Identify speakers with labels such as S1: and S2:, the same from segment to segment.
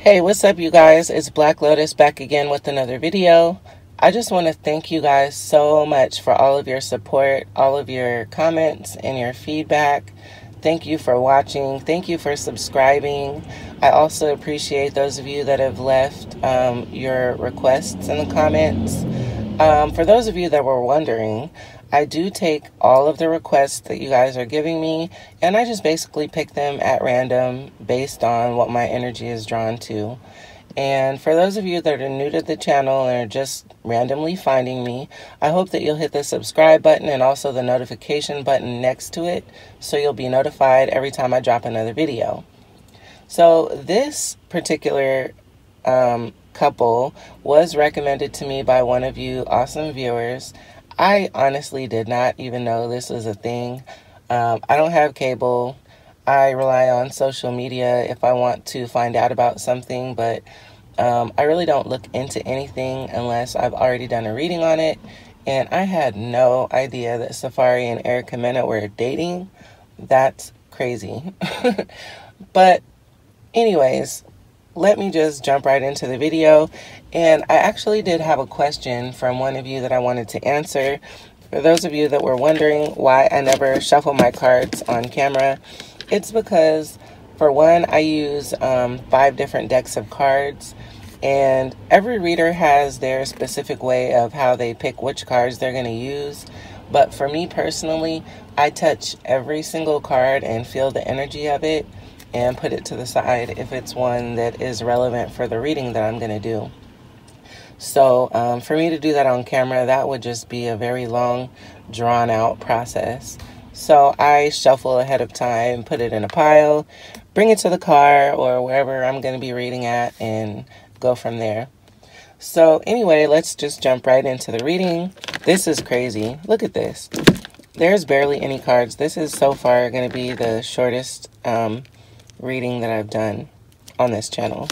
S1: Hey, what's up, you guys? It's Black Lotus back again with another video. I just want to thank you guys so much for all of your support, all of your comments and your feedback. Thank you for watching. Thank you for subscribing. I also appreciate those of you that have left your requests in the comments. For those of you that were wondering, I do take all of the requests that you guys are giving me, and I just basically pick them at random based on what my energy is drawn to. And for those of you that are new to the channel and are just randomly finding me, I hope that you'll hit the subscribe button and also the notification button next to it so you'll be notified every time I drop another video. So this particular couple was recommended to me by one of you awesome viewers. I honestly did not even know this was a thing. I don't have cable. I rely on social media if I want to find out about something, but I really don't look into anything unless I've already done a reading on it. And I had no idea that Safaree and Mena were dating. That's crazy. But anyways, let me just jump right into the video. And I actually did have a question from one of you that I wanted to answer. For those of you that were wondering why I never shuffle my cards on camera, it's because, for one, I use 5 different decks of cards, and every reader has their specific way of how they pick which cards they're going to use. But for me personally, I touch every single card and feel the energy of it and put it to the side if it's one that is relevant for the reading that I'm going to do. So for me to do that on camera, that would just be a very long, drawn-out process. So I shuffle ahead of time, put it in a pile, bring it to the car or wherever I'm going to be reading at, and go from there. So anyway, let's just jump right into the reading. This is crazy. Look at this. There's barely any cards. This is so far going to be the shortest reading that I've done on this channel.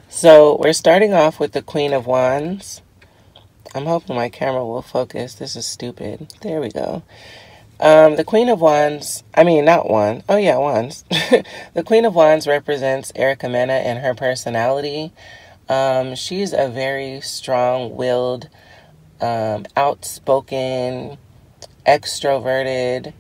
S1: So we're starting off with the Queen of Wands. I'm hoping my camera will focus. This is stupid. There we go. The Queen of Wands, not one. Oh yeah, Wands. The Queen of Wands represents Mena and her personality. She's a very strong-willed, outspoken, extroverted,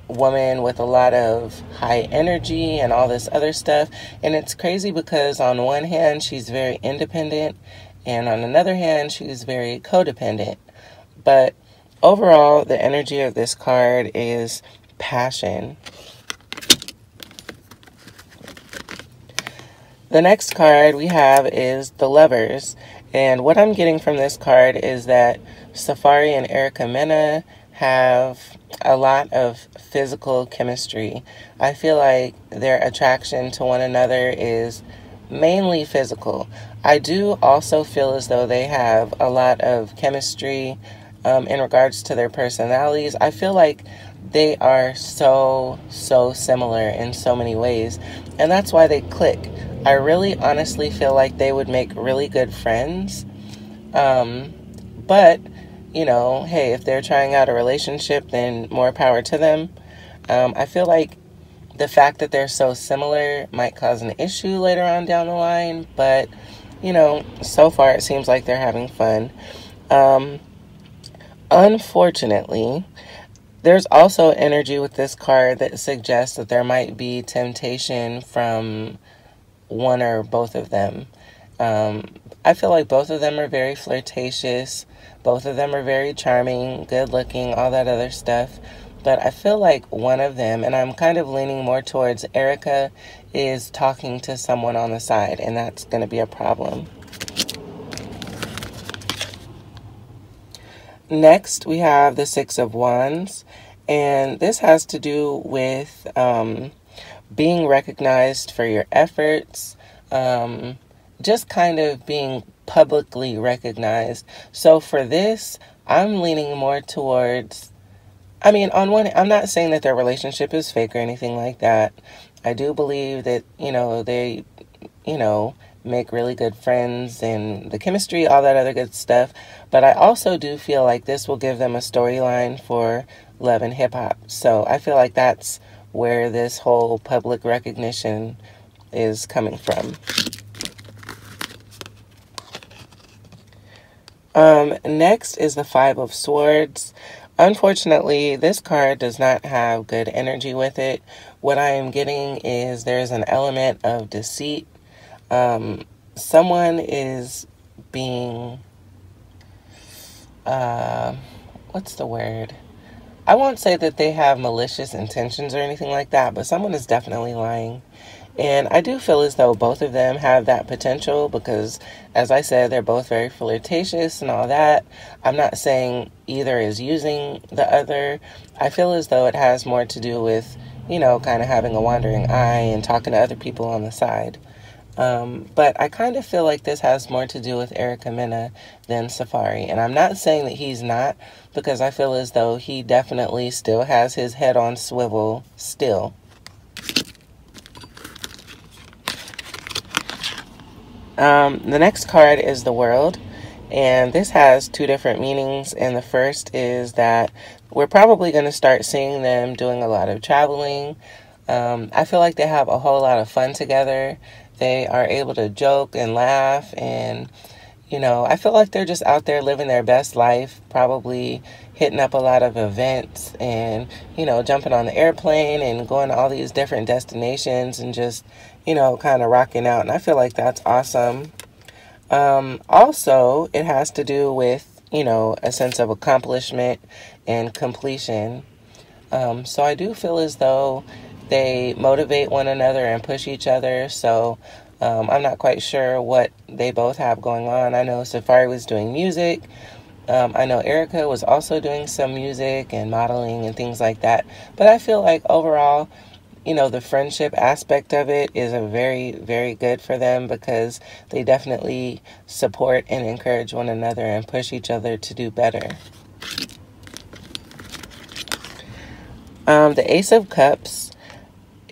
S1: woman with a lot of high energy and all this other stuff. And it's crazy because on one hand she's very independent, and on another hand she's very codependent. But overall, the energy of this card is passion. The next card we have is the Lovers, and what I'm getting from this card is that Safaree and Mena have a lot of physical chemistry. I feel like their attraction to one another is mainly physical. I do also feel as though they have a lot of chemistry in regards to their personalities. I feel like they are so similar in so many ways, and that's why they click. I really honestly feel like they would make really good friends. But you know, hey, if they're trying out a relationship, then more power to them. I feel like the fact that they're so similar might cause an issue later on down the line, but, you know, so far it seems like they're having fun. Unfortunately, there's also energy with this card that suggests that there might be temptation from one or both of them. I feel like both of them are very flirtatious. Both of them are very charming, good looking, all that other stuff. But I feel like one of them, and I'm kind of leaning more towards Erica, is talking to someone on the side, and that's going to be a problem. Next, we have the Six of Wands, and this has to do with being recognized for your efforts, just kind of being publicly recognized. So for this, I'm leaning more towards, on one, I'm not saying that their relationship is fake or anything like that. I do believe that, they, make really good friends and the chemistry, all that other good stuff. But I also do feel like this will give them a storyline for love and hip hop. So I feel like that's where this whole public recognition is coming from. Next is the Five of Swords. Unfortunately, this card does not have good energy with it. What I am getting is there's an element of deceit. Someone is being, what's the word? I won't say that they have malicious intentions or anything like that, but someone is definitely lying. And I do feel as though both of them have that potential because, as I said, they're both very flirtatious and all that. I'm not saying either is using the other. I feel as though it has more to do with, you know, kind of having a wandering eye and talking to other people on the side. But I kind of feel like this has more to do with Erica Mena than Safaree. And I'm not saying that he's not, because I feel as though he definitely still has his head on swivel still. The next card is the World, and this has two different meanings. And the first is that we're probably going to start seeing them doing a lot of traveling. I feel like they have a whole lot of fun together. They are able to joke and laugh, and you know, I feel like they're just out there living their best life, probably hitting up a lot of events and, you know, jumping on the airplane and going to all these different destinations and just, you know, kind of rocking out. And I feel like that's awesome. Also, it has to do with, you know, a sense of accomplishment and completion. So I do feel as though they motivate one another and push each other. So I'm not quite sure what they both have going on. I know Safaree was doing music. I know Erica was also doing some music and modeling and things like that. But I feel like overall, you know, the friendship aspect of it is a very, very good for them because they definitely support and encourage one another and push each other to do better. The Ace of Cups.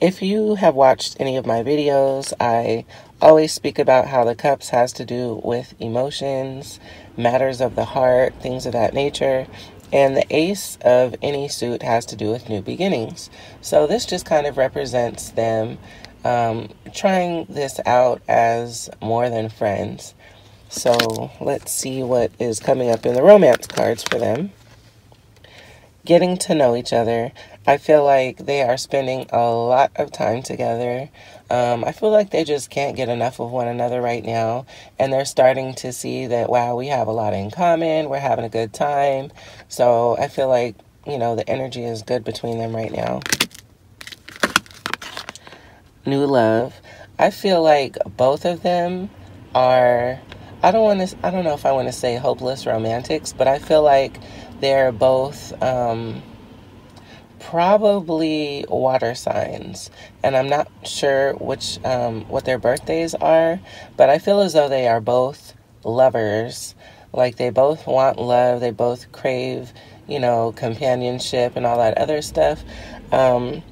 S1: If you have watched any of my videos, I always speak about how the cups has to do with emotions, matters of the heart, things of that nature. And the ace of any suit has to do with new beginnings. So this just kind of represents them trying this out as more than friends. So let's see what is coming up in the romance cards for them. Getting to know each other. I feel like they are spending a lot of time together. I feel like they just can't get enough of one another right now. And they're starting to see that, wow, we have a lot in common. We're having a good time. So I feel like, you know, the energy is good between them right now. New love. I feel like both of them are, I don't know if I want to say hopeless romantics, but I feel like they're both probably water signs, and I'm not sure which what their birthdays are, but I feel as though they are both lovers. Like they both want love, they both crave, you know, companionship and all that other stuff. And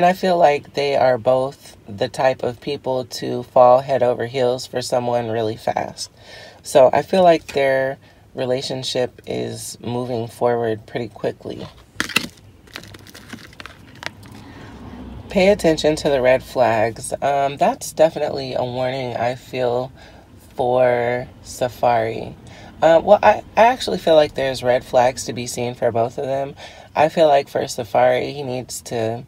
S1: I feel like they are both the type of people to fall head over heels for someone really fast. So I feel like their relationship is moving forward pretty quickly. Pay attention to the red flags. That's definitely a warning, I feel, for Safaree. Well, I actually feel like there's red flags to be seen for both of them. I feel like for Safaree, he needs to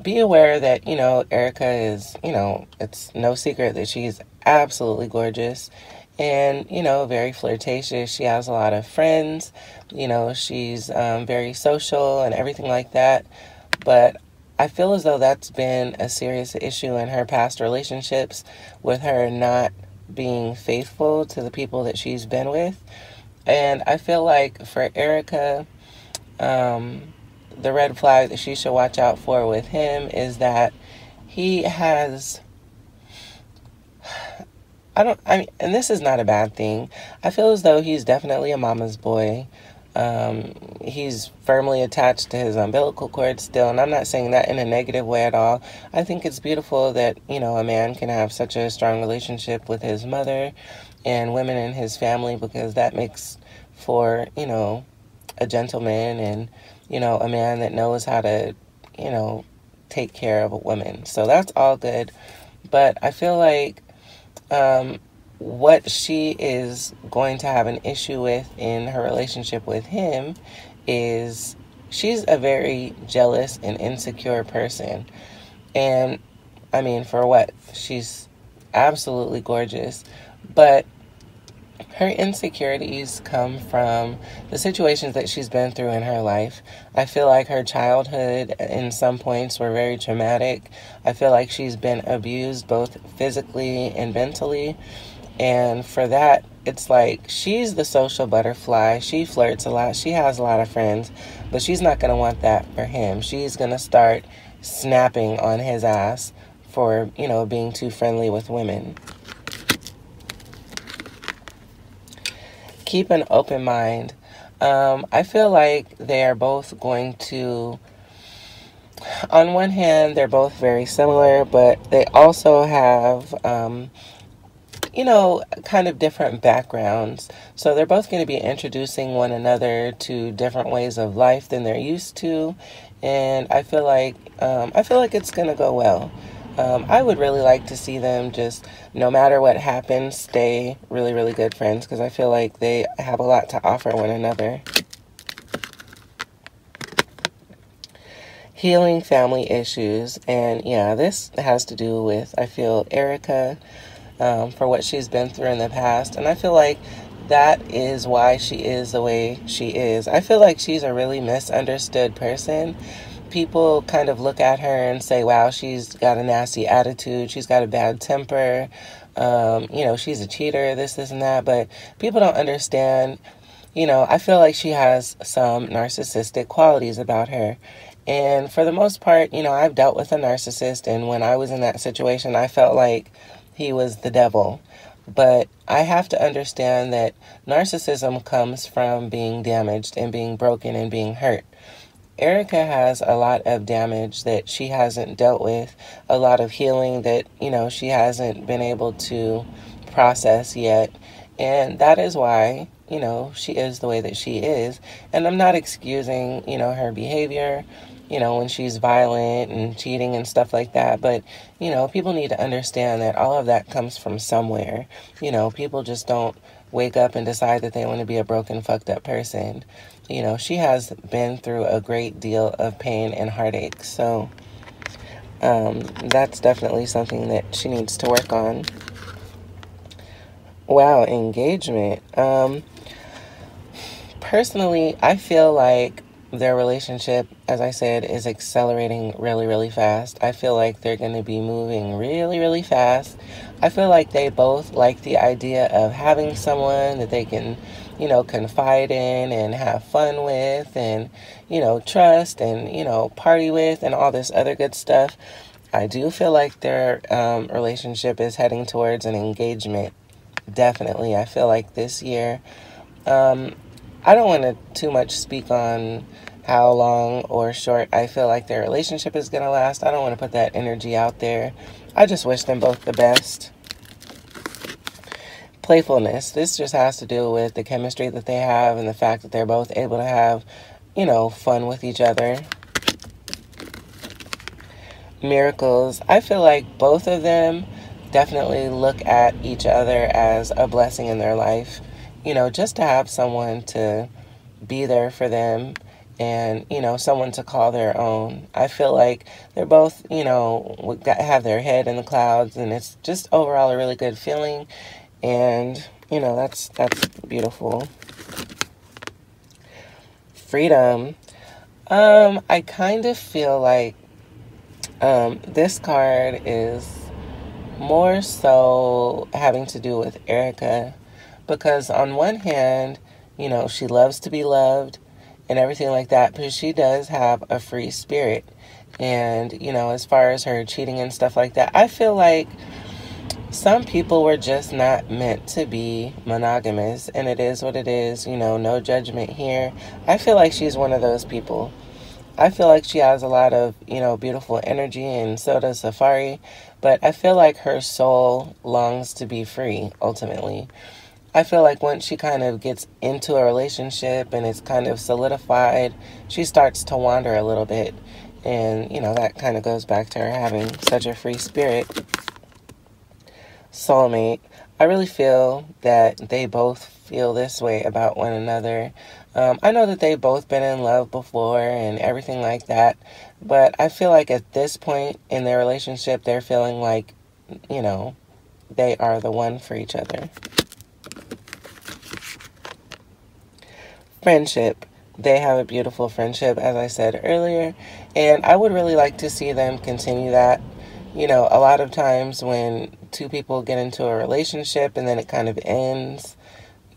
S1: be aware that, you know, Erica is, you know, it's no secret that she's absolutely gorgeous and, you know, very flirtatious. She has a lot of friends. You know, she's very social and everything like that. But I feel as though that's been a serious issue in her past relationships, with her not being faithful to the people that she's been with. And I feel like for Erica, the red flag that she should watch out for with him is that he has, and this is not a bad thing. I feel as though he's definitely a mama's boy. He's firmly attached to his umbilical cord still, and I'm not saying that in a negative way at all. I think it's beautiful that, you know, a man can have such a strong relationship with his mother and women in his family, because that makes for, you know, a gentleman and, you know, a man that knows how to you know, take care of a woman. So that's all good. But I feel like what she is going to have an issue with in her relationship with him is she's a very jealous and insecure person. And I mean, for what? She's absolutely gorgeous. But her insecurities come from the situations that she's been through in her life. I feel like her childhood in some points were very traumatic. I feel like she's been abused both physically and mentally. And for that, it's like she's the social butterfly. She flirts a lot. She has a lot of friends. But she's not going to want that for him. She's going to start snapping on his ass for, you know, being too friendly with women. Keep an open mind. I feel like they are both going to, on one hand, they're both very similar, but they also have, you know, kind of different backgrounds. So they're both going to be introducing one another to different ways of life than they're used to. And I feel like it's going to go well. I would really like to see them just, no matter what happens, stay really, really good friends, because I feel like they have a lot to offer one another. Healing family issues. And yeah, this has to do with, I feel, Erica, for what she's been through in the past. And I feel like that is why she is the way she is. I feel like she's a really misunderstood person. People kind of look at her and say, wow, she's got a nasty attitude. She's got a bad temper. You know, she's a cheater, this, and that. But people don't understand. You know, I feel like she has some narcissistic qualities about her. And for the most part, you know, I've dealt with a narcissist. And when I was in that situation, I felt like he was the devil. But I have to understand that narcissism comes from being damaged and being broken and being hurt. Erica has a lot of damage that she hasn't dealt with, a lot of healing that, you know, she hasn't been able to process yet. And that is why, you know, she is the way that she is. And I'm not excusing, you know, her behavior, you know, when she's violent and cheating and stuff like that. But, you know, people need to understand that all of that comes from somewhere. You know, people just don't wake up and decide that they want to be a broken, fucked up person. You know, she has been through a great deal of pain and heartache. So that's definitely something that she needs to work on. Wow, engagement. Personally, I feel like their relationship, as I said, is accelerating really, really fast. I feel like they're going to be moving really, really fast. I feel like they both like the idea of having someone that they can, you know, confide in and have fun with and, you know, trust and, you know, party with and all this other good stuff. I do feel like their relationship is heading towards an engagement. Definitely. I feel like this year, I don't want to too much speak on how long or short I feel like their relationship is going to last. I don't want to put that energy out there. I just wish them both the best. Playfulness. This just has to do with the chemistry that they have and the fact that they're both able to have, you know, fun with each other. Miracles. I feel like both of them definitely look at each other as a blessing in their life. You know, just to have someone to be there for them and, you know, someone to call their own. I feel like they're both, you know, have their head in the clouds, and it's just overall a really good feeling. And, you know, that's beautiful. Freedom. I kind of feel like this card is more so having to do with Erica, because on one hand, you know, she loves to be loved and everything like that, but she does have a free spirit. And, you know, as far as her cheating and stuff like that, I feel like some people were just not meant to be monogamous, and it is what it is, you know, no judgment here. I feel like she's one of those people. I feel like she has a lot of, you know, beautiful energy, and so does Safaree, but I feel like her soul longs to be free, ultimately. I feel like once she kind of gets into a relationship and it's kind of solidified, she starts to wander a little bit. And, you know, that kind of goes back to her having such a free spirit. Soulmate. I really feel that they both feel this way about one another. I know that they've both been in love before and everything like that, but I feel like at this point in their relationship, they're feeling like, you know, they are the one for each other. Friendship. They have a beautiful friendship, as I said earlier, and I would really like to see them continue that. You know, a lot of times when two people get into a relationship and then it kind of ends,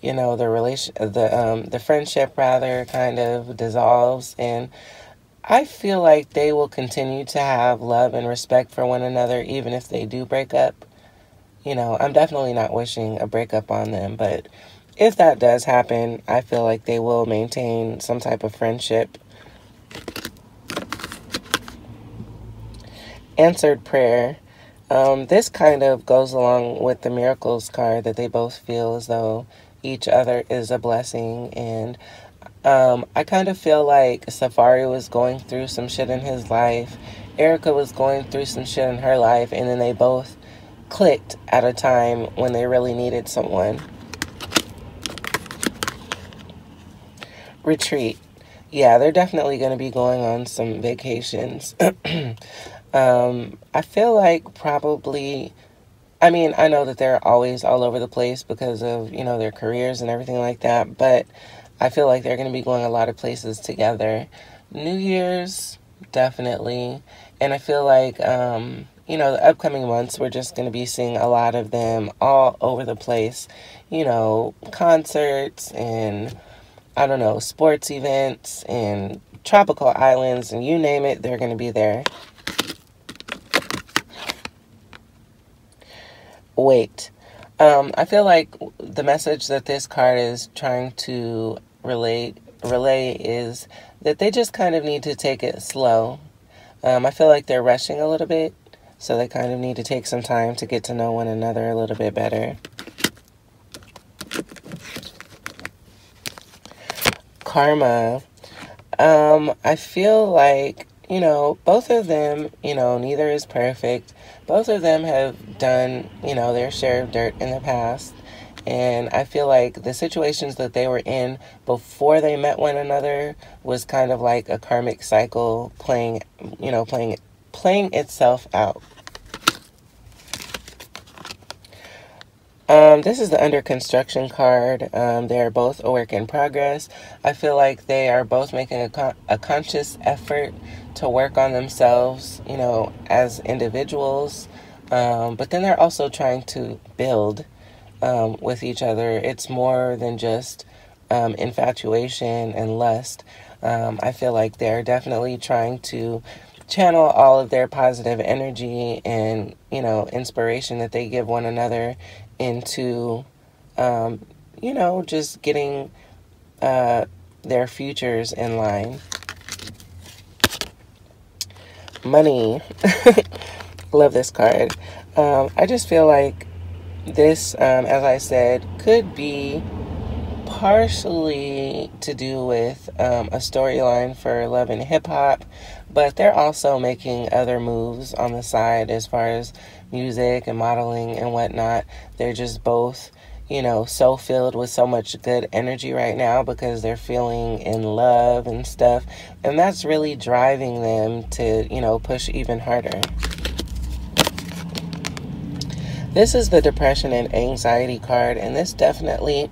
S1: you know, the friendship rather kind of dissolves, and I feel like they will continue to have love and respect for one another even if they do break up. You know, I'm definitely not wishing a breakup on them, but if that does happen, I feel like they will maintain some type of friendship. Answered prayer. This kind of goes along with the miracles card, that they both feel as though each other is a blessing. And I kind of feel like Safaree was going through some shit in his life. Erica was going through some shit in her life. And then they both clicked at a time when they really needed someone. Retreat. Yeah, they're definitely going to be going on some vacations. I feel like probably, I mean, I know that they're always all over the place because of, you know, their careers and everything like that, but I feel like they're going to be going a lot of places together. New Year's, definitely. And I feel like, you know, the upcoming months, we're just going to be seeing a lot of them all over the place. You know, concerts and, I don't know, sports events and tropical islands, and you name it, they're going to be there. Wait. I feel like the message that this card is trying to relay is that they just kind of need to take it slow. I feel like they're rushing a little bit, so they kind of need to take some time to get to know one another a little bit better. Karma. I feel like, you know, both of them, you know, neither is perfect. Both of them have done, you know, their share of dirt in the past. And I feel like the situations that they were in before they met one another was kind of like a karmic cycle playing itself out. This is the under construction card. They're both a work in progress. I feel like they are both making a conscious effort to work on themselves, you know, as individuals. But then they're also trying to build with each other. It's more than just infatuation and lust. I feel like they're definitely trying to channel all of their positive energy and, you know, inspiration that they give one another into, you know, just getting their futures in line. Money. Love this card. I just feel like this, as I said, could be partially to do with a storyline for Love and Hip Hop, but they're also making other moves on the side as far as music and modeling and whatnot. They're just both, you know, so filled with so much good energy right now because they're feeling in love and stuff, and that's really driving them to, you know, push even harder. This is the depression and anxiety card, and this definitely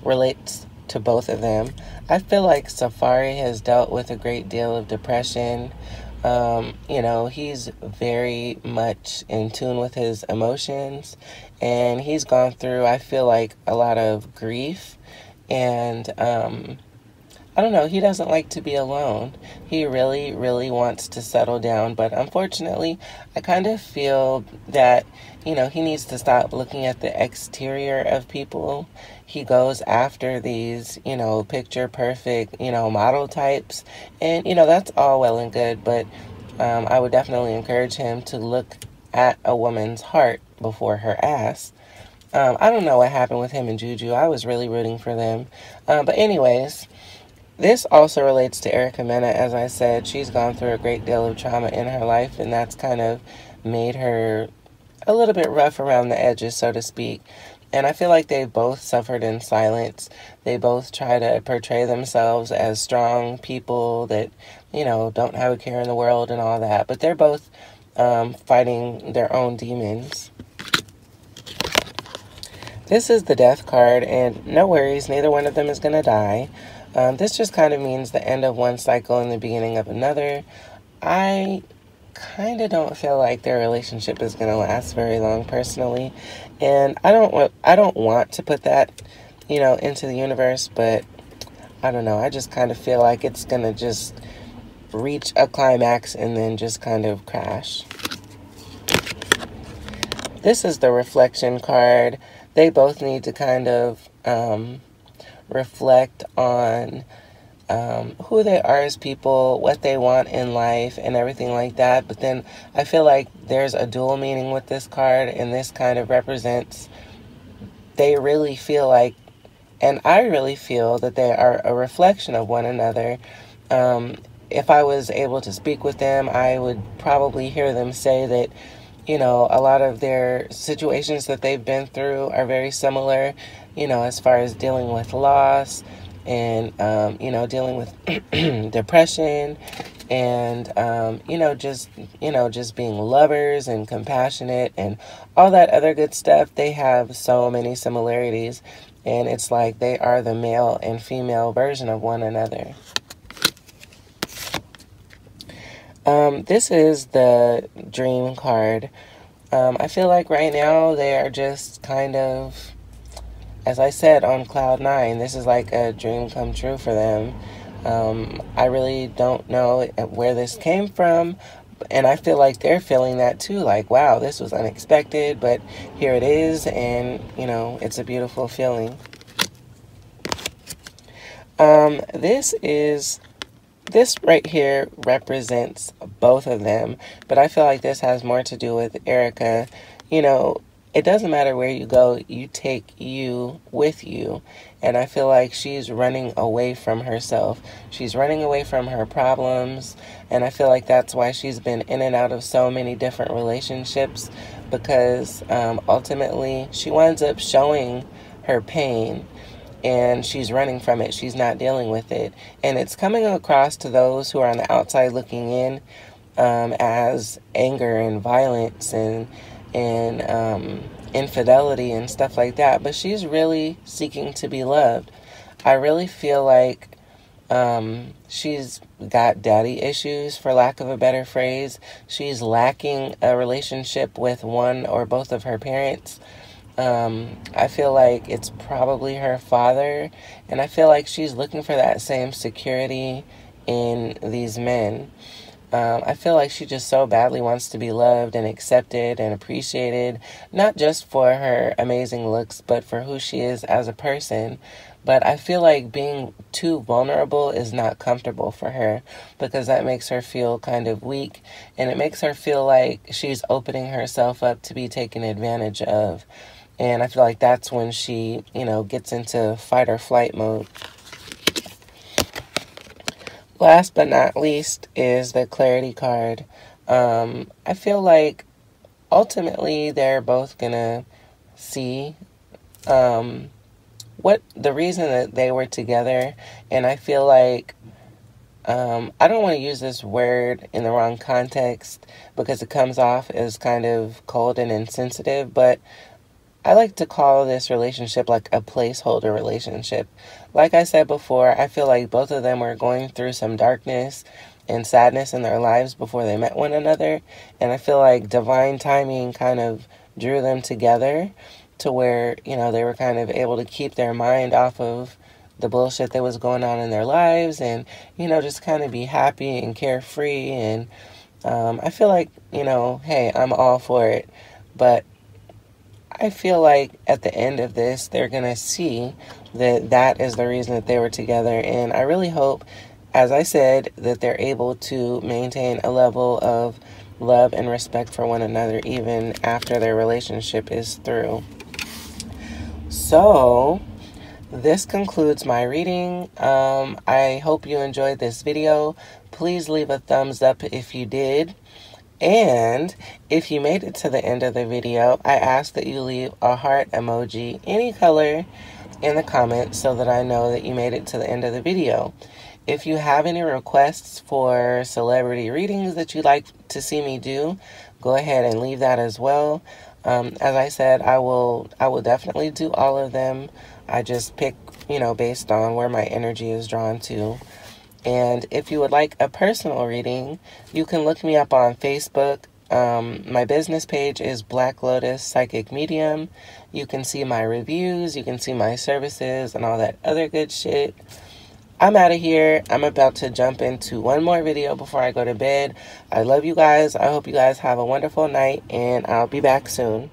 S1: relates to both of them. I feel like Safaree has dealt with a great deal of depression. You know, he's very much in tune with his emotions, and he's gone through, I feel like, a lot of grief, and I don't know, he doesn't like to be alone. He really, really wants to settle down, but unfortunately, I kind of feel that, you know, he needs to stop looking at the exterior of people. He goes after these, you know, picture perfect, you know, model types, and, you know, that's all well and good, but I would definitely encourage him to look at a woman's heart before her ass. I don't know what happened with him and Juju. I was really rooting for them. But anyways, This also relates to Erica Mena. As I said, she's gone through a great deal of trauma in her life, and that's kind of made her a little bit rough around the edges, so to speak. And I feel like they both suffered in silence. They both try to portray themselves as strong people that, you know, don't have a care in the world and all that. But they're both fighting their own demons. This is the death card, and no worries, neither one of them is going to die. This just kind of means the end of one cycle and the beginning of another. I kind of don't feel like their relationship is going to last very long personally, and I don't want to put that, you know, into the universe, but I don't know. I just kind of feel like it's going to just reach a climax and then just kind of crash. This is the reflection card. They both need to kind of reflect on who they are as people, what they want in life, and everything like that. But then I feel like there's a dual meaning with this card, and this kind of represents they really feel like, and I really feel that they are a reflection of one another. If I was able to speak with them, I would probably hear them say that, you know, a lot of their situations that they've been through are very similar, you know, as far as dealing with loss and, you know, dealing with depression and, you know, just being lovers and compassionate and all that other good stuff. They have so many similarities, and it's like they are the male and female version of one another. This is the dream card. I feel like right now they are just kind of, as I said, on cloud nine. This is like a dream come true for them. I really don't know where this came from, and I feel like they're feeling that too. Like, wow, this was unexpected, but here it is, and, you know, it's a beautiful feeling. This right here represents both of them, but I feel like this has more to do with Erica. You know, it doesn't matter where you go, you take you with you. And I feel like she's running away from herself. She's running away from her problems, and I feel like that's why she's been in and out of so many different relationships, because ultimately she winds up showing her pain, and she's running from it. She's not dealing with it. And it's coming across to those who are on the outside looking in as anger and violence and infidelity and stuff like that. But she's really seeking to be loved. I really feel like she's got daddy issues, for lack of a better phrase. She's lacking a relationship with one or both of her parents. I feel like it's probably her father, and I feel like she's looking for that same security in these men. I feel like she just so badly wants to be loved and accepted and appreciated, not just for her amazing looks, but for who she is as a person. But I feel like being too vulnerable is not comfortable for her, because that makes her feel kind of weak, and it makes her feel like she's opening herself up to be taken advantage of. And I feel like that's when she, you know, gets into fight or flight mode. Last but not least is the clarity card. I feel like ultimately they're both gonna see what the reason that they were together. And I feel like I don't want to use this word in the wrong context, because it comes off as kind of cold and insensitive, but I like to call this relationship like a placeholder relationship. Like I said before, I feel like both of them were going through some darkness and sadness in their lives before they met one another. And I feel like divine timing kind of drew them together to where, you know, they were kind of able to keep their mind off of the bullshit that was going on in their lives and, you know, just kind of be happy and carefree. And I feel like, you know, hey, I'm all for it. But I feel like at the end of this, they're going to see that that is the reason that they were together. And I really hope, as I said, that they're able to maintain a level of love and respect for one another even after their relationship is through. So this concludes my reading. I hope you enjoyed this video. Please leave a thumbs up if you did. And if you made it to the end of the video, I ask that you leave a heart emoji, any color, in the comments so that I know that you made it to the end of the video. If you have any requests for celebrity readings that you'd like to see me do, go ahead and leave that as well. As I said, I will definitely do all of them. I just pick, based on where my energy is drawn to. And if you would like a personal reading, you can look me up on Facebook. My business page is Black Lotus Psychic Medium. You can see my reviews, you can see my services, and all that other good shit. I'm out of here. I'm about to jump into one more video before I go to bed. I love you guys. I hope you guys have a wonderful night, and I'll be back soon.